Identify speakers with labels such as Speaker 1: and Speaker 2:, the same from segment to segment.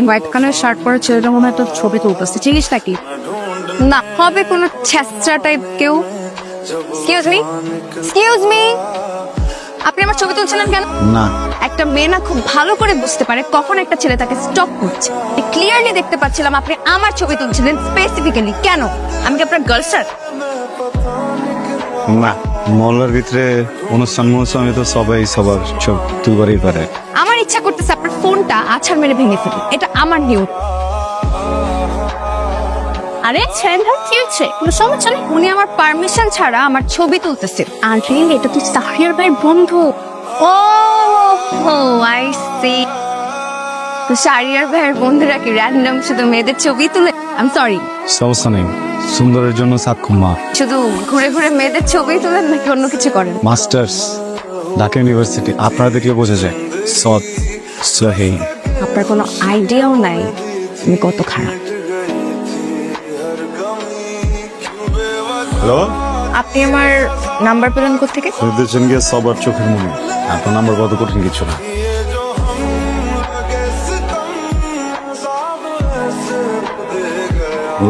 Speaker 1: White colour shirt পরা ছেলেটা মনে হয় তোর ছবি তুলতেছে, চিনিস নাকি? না হবে কোনো ছেঁচড়া টাইপ কেউ। এক্সকিউজ মি, এক্সকিউজ মি, আপনি আমার ছবি তুলছিলেন কেন?
Speaker 2: না,
Speaker 1: একটা মেয়ে না খুব ভালো করে বুঝতে পারে কখন একটা ছেলে তাকে স্টপ করছে। ক্লিয়ারলি দেখতে পাচ্ছিলাম আপনি আমার ছবি তুলছিলেন। স্পেসিফিক্যালি কেন? আমি কি আপনার গার্লফ্রেন্ড?
Speaker 2: না, মহল্লার ভিতরে অনুষ্ঠান তো সবাই সবার ছবি তুলবারই পারে।
Speaker 1: আমার ইচ্ছা করতেছে আপনার ফোনটা আছাড় মেরে ভেঙে ফেলি। এটা আমার নিয়ম। আরে ছেলেটা কি হচ্ছে? কোনো সমস্যা নেই। উনি আমার পারমিশন ছাড়া আমার ছবি তুলতেছে। আরে এটা তুই সাহরিয়ার ভাইয়ের বন্ধু। ও আই সি। তো শাহরিয়ার ভাইয়ের বন্ধুরা কি র্যান্ডম শুধু মেয়েদের ছবি তুলে? I am sorry.
Speaker 2: সমস্যা নেই, সুন্দরের জন্য সাক্ষম মা।
Speaker 1: শুধু ঘুরে ঘুরে মেয়েদের ছবি তুলেন নাকি অন্য কিছু করেন?
Speaker 2: মাস্টার্স ঢাকা ইউনিভার্সিটি, আপনারা দেখলে বোঝা যায় সৎ সহি।
Speaker 1: আপনার কোনো আইডিয়াও নাই আমি কত খারাপ।
Speaker 2: হ্যালো,
Speaker 1: আপনি আমার নাম্বার পেলেন কোত্থেকে?
Speaker 2: দেখছেন গিয়ে সবার চোখের মনে আপনার নাম্বার কত কঠিন কিছু না।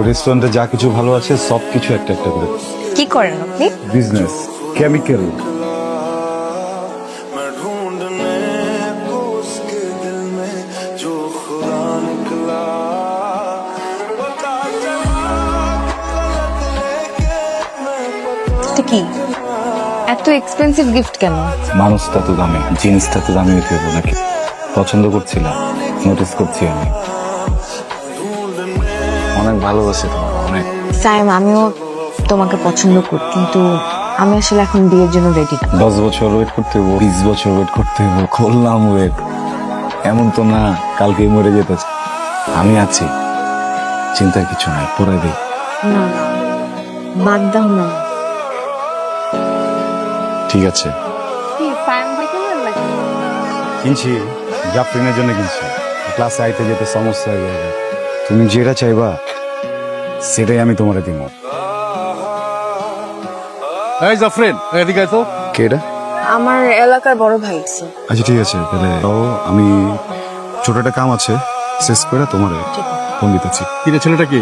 Speaker 2: রেস্টুরেন্টে যা কিছু ভালো আছে সব কিছু একটা একটা করে।
Speaker 1: কি করেন আপনি?
Speaker 2: Business, chemical.
Speaker 1: কি এত এক্সপেন্সিভ গিফট কেন?
Speaker 2: মানুষটা তো দামি, জিনিসটা তো দামি হতে হবে নাকি? পছন্দ করছিলাম, নোটিস করছি আমি। অনেক ভালোবাসি তোমার, অনেক।
Speaker 1: সাইম, আমিও তোমাকে পছন্দ করি, কিন্তু আমি আসলে এখন বিয়ের জন্য রেডি না।
Speaker 2: 10 বছর ওয়েট করতে হবো, 20 বছর ওয়েট করতে হবো, করলাম ওয়েট। এমন তো না কালকেই মরে যেতে। আমি আছি, চিন্তার কিছু নাই, পরে দিই।
Speaker 1: না বাদ দাও না।
Speaker 2: ঠিক আছে, কিনছি, জাফরিনের জন্য কিনছি। ক্লাসে আইতে যেতে সমস্যা হয়ে যাবে। তুমি যেটা চাইবা সেটাই আমি তোমারে দিব।
Speaker 3: এই জাফরিন, এদিকে আয় তো।
Speaker 2: কেডা?
Speaker 1: আমার এলাকার বড় ভাই।
Speaker 2: আচ্ছা ঠিক আছে, তাহলে আমি ছোট একটা কাম আছে, শেষ করে তোমারে ফোন দিতেছি।
Speaker 3: কিরে ছেলেটা কি?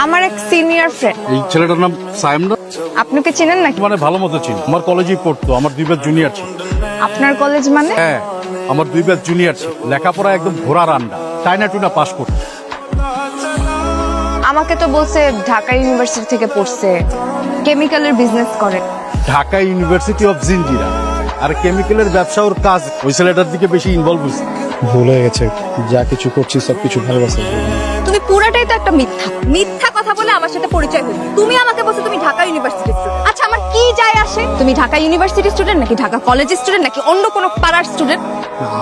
Speaker 1: আমার এক সিনিয়র ফ্রেন্ড।
Speaker 3: এই ছেলেটার নাম সাইম না?
Speaker 1: আপনি কি চেনেন নাকি?
Speaker 3: মানে ভালো মতো চিনি, আমার কলেজেই পড়তো, আমার 2 ব্যাচ জুনিয়র ছিল।
Speaker 1: আপনার কলেজ মানে?
Speaker 3: হ্যাঁ, আমার 2 ব্যাচ জুনিয়র ছিল। লেখাপড়া একদম ঘোড়ার আন্ডা, টাইনা টুনা পাস করতো।
Speaker 1: আমাকে তো বলছে ঢাকা ইউনিভার্সিটি থেকে পড়ছে, কেমিক্যালের বিজনেস করে।
Speaker 3: ঢাকা ইউনিভার্সিটি অফ জিঞ্জিরা, আর কেমিক্যালের ব্যবসা ওর কাজ। ওই ছেলেটার দিকে বেশি ইনভলভ হয়েছে।
Speaker 2: ভুল হয়ে গেছে, যা কিছু করছি সবকিছু ভালোবাসা।
Speaker 1: তুমি পুরাটাই তো একটা মিথ্যা মিথ্যা কথা বলে আমার সাথে পরিচয় হলো। তুমি আমাকে বলছো তুমি ঢাকা ইউনিভার্সিটি স্টুডেন্ট। আচ্ছা আমার কি যায় আসে তুমি ঢাকা ইউনিভার্সিটি স্টুডেন্ট নাকি ঢাকা কলেজের স্টুডেন্ট নাকি অন্য কোনো পাড়ার স্টুডেন্ট?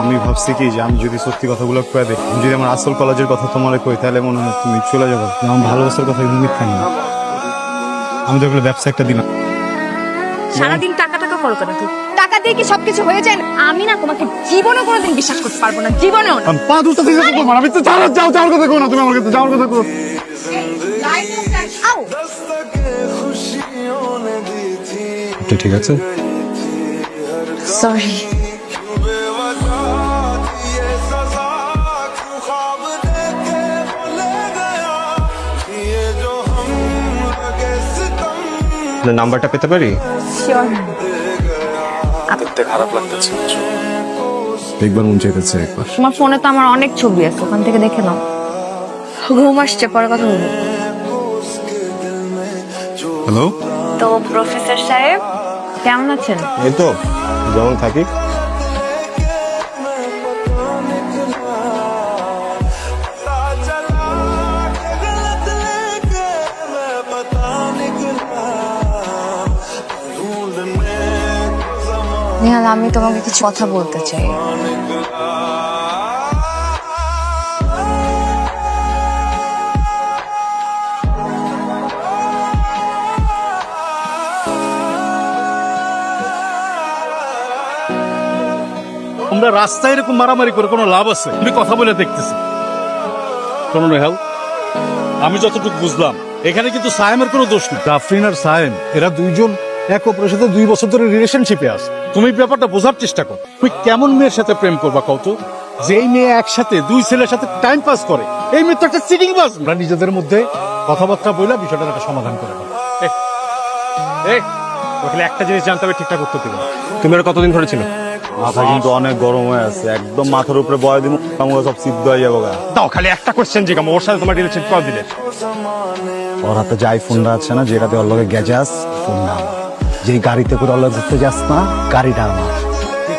Speaker 2: আমি ভাবছি কি যে আমি যদি সত্যি কথাগুলো কয়ে দিই, আমি যদি আমার আসল কলেজের কথা তোমারে কই, তাহলে মনে হয় তুমি চলে যাবো। আমার ভালোবাসার কথা কিন্তু মিথ্যা না। আমি তো এগুলো ব্যবসা একটা দিন।
Speaker 1: সারাদিন টাকা টাকা করো কেন? তুই টাকা দিয়ে কি সবকিছু হয়ে যায় না? আমি না তোমাকে জীবনে কোনোদিন বিশ্বাস করতে পারবো না, জীবনেও না।
Speaker 2: পা দুটো থেকে আমি তো যাওয়ার কথা কো না, তুমি আমার কাছে যাওয়ার কথা কো।
Speaker 1: আউ!
Speaker 2: ঠিক আছে,
Speaker 1: সরি।
Speaker 4: নাম্বারটা পেতে পারি?
Speaker 1: শিওর।
Speaker 4: দেখতে খারাপ লাগতেছে।
Speaker 2: একবার মন চাইতেছে একবার।
Speaker 1: তোমার ফোনে তো আমার অনেক ছবি আছে, ওখান থেকে দেখে নাও। ঘুম আসছে, পরে কথা বলবো।
Speaker 2: হ্যালো,
Speaker 1: তো প্রফেসর সাহেব কেমন আছেন?
Speaker 2: এই তো যেমন থাকি।
Speaker 1: নিহাল, আমি তোমাকে কিছু কথা বলতে চাই।
Speaker 3: তোমরা রাস্তায় এরকম মারামারি করে কোনো লাভ আছে? তুমি কথা বলে দেখতেছি। শোনো নেহাল, আমি যতটুকু বুঝলাম এখানে কিন্তু সায়েমের কোনো দোষ নেই। জাফরিন আর সায়েম এরা দুইজন এক অপরের সাথে 2 বছর ধরে রিলেশনশিপে আছে। তুমি ব্যাপারটা বোঝার চেষ্টা করো। তুমি কেমন মেয়ের সাথে প্রেম করবা কত? যেই মেয়ে একসাথে 2 ছেলের সাথে টাইম পাস করে, এই মেয়ে তো একটা চিটিং বাজ। আমরা নিজেদের মধ্যে কথাবার্তা বইলা বিষয়টার একটা সমাধান করে দেবো।
Speaker 2: ওখানে একটা জিনিস জানতে হবে ঠিকঠাক করতে দিবে।
Speaker 4: তুমি আর কতদিন ধরে ছিল?
Speaker 2: মাথা কিন্তু অনেক গরম হয়ে আছে, একদম মাথার উপরে বয় দিব, আমাকে সব সিদ্ধ হয়ে যাবো গা।
Speaker 4: দাও খালি একটা কোশ্চেন জিজ্ঞাসা, ওর সাথে তোমার রিলেশন কত দিলে?
Speaker 2: ওর হাতে যে আইফোনটা আছে না, যেটাতে ওর লগে গেজাস, ফোনটা আমার। যেই গাড়িতে করে ওর লগে ঘুরতে যাস না, গাড়িটা আমার।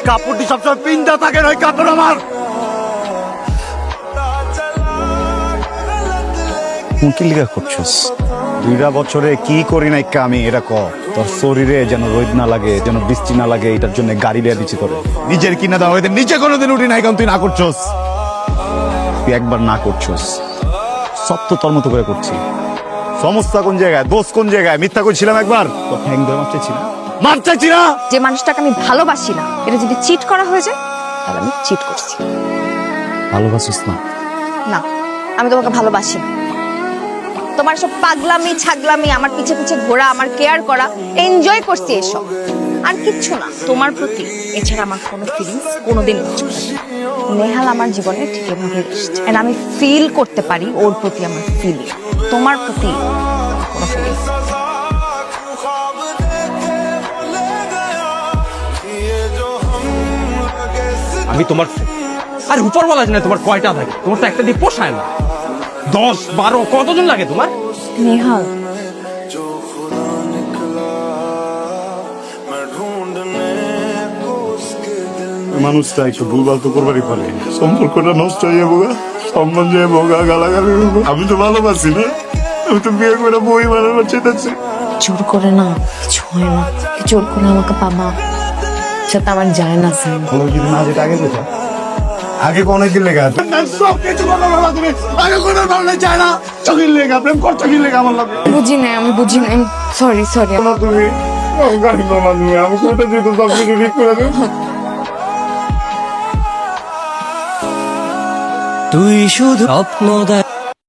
Speaker 3: কাপড়টি সবসময় পিন্দা থাকে, ওই কাপড় আমার।
Speaker 2: তুই কি লিগা করছস? 2 বছরে কি করি নাই আমি, এটা ক। তোর শরীরে যেন রোদ না লাগে, যেন বৃষ্টি না লাগে, এটার জন্য গাড়ি লিয়ে দিচ্ছি তোরে। নিজের কিনা দাও, এদের নিচে কোনোদিন উঠি নাই, কারণ তুই না করছস। তুই একবার না করছস, সব তো তোর মতো করে করছি। সমস্যা কোন জায়গায়, দোষ কোন জায়গায়? মিথ্যা করছিলাম একবার, তো ঠ্যাং ধরে মার চাইছি না, মার চাইছি না।
Speaker 1: যে মানুষটাকে আমি ভালোবাসি না, এটা যদি চিট করা হয়ে যায় তাহলে আমি চিট করছি।
Speaker 2: ভালোবাসিস না?
Speaker 1: না, আমি তোমাকে ভালোবাসি না। তোমার সব পাগলামি ছাগলামি, আমার পিছে পিছে ঘোরা, আমার কেয়ার করা, এনজয় করছি এসব, আর কিচ্ছু না তোমার প্রতি। এছাড়া আমার কোনো ফিলিংস কোনোদিন কাজ করে না। নেহাল আমার জীবনে ঠিক এভাবে এসেছে, and আমি ফিল করতে পারি ওর প্রতি আমার ফিলিং। তোমার প্রতি কোনো ফিলিংস।
Speaker 4: আমি তোমার আর উপর বলা যায় না তোমার কয়টা থাকে? তোমার তো একটা দিয়ে পোষায় না, 10 12 কতজন লাগে তোমার?
Speaker 1: নেহাল,
Speaker 2: মানুষটা একটু ভুলভাল তো করবারই পারে, সম্পর্কটা নষ্ট হয়ে যাবো গা, সম্মান যাবো গা, গালাগালি হবো। আমি তো ভালোবাসি না, আমি তো বিয়ে করে বই বানাবার চেয়েছি।
Speaker 5: জোর করে না কিছু হয় না, জোর করে আমাকে পাবা সেটা আমার যায় না স্যার।
Speaker 2: কোনো যদি না যেটা আগে কোথা আগে কোনো কি লেখা সব কিছু কথা বলা, তুমি আগে কোনো ভাবলে চায় না। চোখের লেখা প্রেম করছো কি লেখা আমার লাগে
Speaker 5: বুঝি নাই, আমি বুঝি নাই, সরি সরি।
Speaker 2: না, তুমি গাড়ি মামা, তুমি আমি কোথা যেত সব কিছু ঠিক করে দেবো।
Speaker 6: তুই শুধু স্বপ্ন দেখ